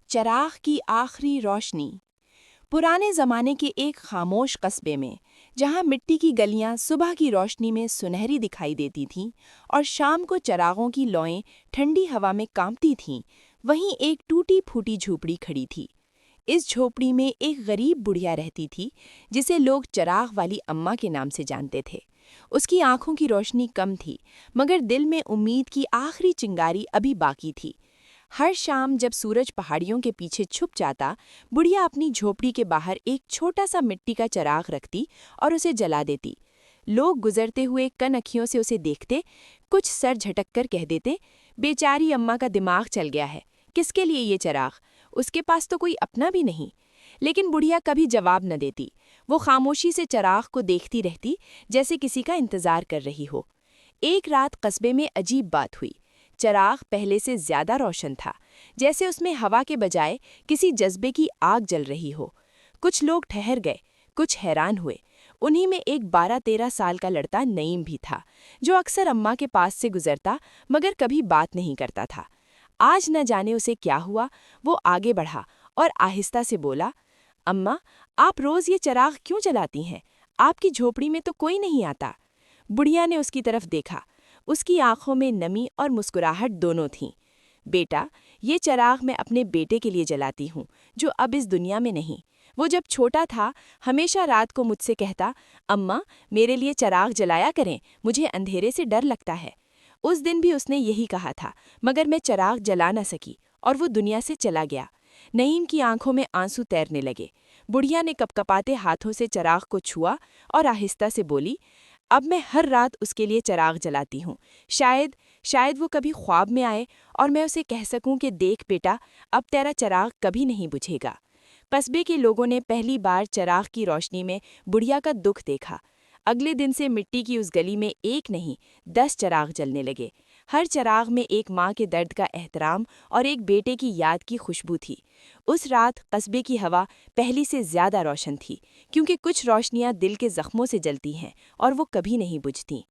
چراغ کی آخری روشنی۔ پرانے زمانے کے ایک خاموش قصبے میں، جہاں مٹی کی گلیاں صبح کی روشنی میں سنہری دکھائی دیتی تھیں اور شام کو چراغوں کی لوئیں ٹھنڈی ہوا میں کانپتی تھیں، وہیں ایک ٹوٹی پھوٹی جھوپڑی کھڑی تھی۔ اس جھوپڑی میں ایک غریب بڑھیا رہتی تھی، جسے لوگ چراغ والی اماں کے نام سے جانتے تھے۔ اس کی آنکھوں کی روشنی کم تھی، مگر دل میں امید کی آخری چنگاری ابھی باقی تھی۔ ہر شام جب سورج پہاڑیوں کے پیچھے چھپ جاتا، بڑھیا اپنی جھوپڑی کے باہر ایک چھوٹا سا مٹی کا چراغ رکھتی اور اسے جلا دیتی۔ لوگ گزرتے ہوئے کن اکھیوں سے اسے دیکھتے، کچھ سر جھٹک کر کہہ دیتے، بیچاری اماں کا دماغ چل گیا ہے، کس کے لیے یہ چراغ؟ اس کے پاس تو کوئی اپنا بھی نہیں۔ لیکن بڑھیا کبھی جواب نہ دیتی، وہ خاموشی سے چراغ کو دیکھتی رہتی، جیسے کسی کا انتظار کر رہی ہو۔ ایک رات قصبے میں عجیب بات ہوئی۔ چراغ پہلے سے زیادہ روشن تھا، جیسے اس میں ہوا کے بجائے کسی جذبے کی آگ جل رہی ہو۔ کچھ لوگ ٹھہر گئے، کچھ حیران ہوئے۔ انہی میں ایک 12-13 سال کا لڑکا نعیم بھی تھا، جو اکثر اماں کے پاس سے گزرتا مگر کبھی بات نہیں کرتا تھا۔ آج نہ جانے اسے کیا ہوا، وہ آگے بڑھا اور آہستہ سے بولا، اماں، آپ روز یہ چراغ کیوں جلاتی ہیں؟ آپ کی جھوپڑی میں تو کوئی نہیں آتا۔ بڑھیا نے اس کی طرف دیکھا۔ اس کی آنکھوں میں نمی اور مسکراہٹ دونوں تھیں۔ بیٹا، یہ چراغ میں اپنے بیٹے کے لیے جلاتی ہوں، جو اب اس دنیا میں نہیں۔ وہ جب چھوٹا تھا، ہمیشہ رات کو مجھ سے کہتا، اماں، میرے لیے چراغ جلایا کریں، مجھے اندھیرے سے ڈر لگتا ہے۔ اس دن بھی اس نے یہی کہا تھا، مگر میں چراغ جلا نہ سکی اور وہ دنیا سے چلا گیا۔ نعیم کی آنکھوں میں آنسو تیرنے لگے۔ بڑھیا نے کپکپاتے ہاتھوں سے چراغ کو چھوا اور آہستہ سے بولی، اب میں ہر رات اس کے لیے چراغ جلاتی ہوں۔ شاید وہ کبھی خواب میں آئے اور میں اسے کہہ سکوں کہ دیکھ بیٹا، اب تیرا چراغ کبھی نہیں بجھے گا۔ قصبے کے لوگوں نے پہلی بار چراغ کی روشنی میں بڑھیا کا دکھ دیکھا۔ اگلے دن سے مٹی کی اس گلی میں ایک نہیں 10 چراغ جلنے لگے۔ ہر چراغ میں ایک ماں کے درد کا احترام اور ایک بیٹے کی یاد کی خوشبو تھی۔ اس رات قصبے کی ہوا پہلی سے زیادہ روشن تھی، کیونکہ کچھ روشنیاں دل کے زخموں سے جلتی ہیں اور وہ کبھی نہیں بجھتیں۔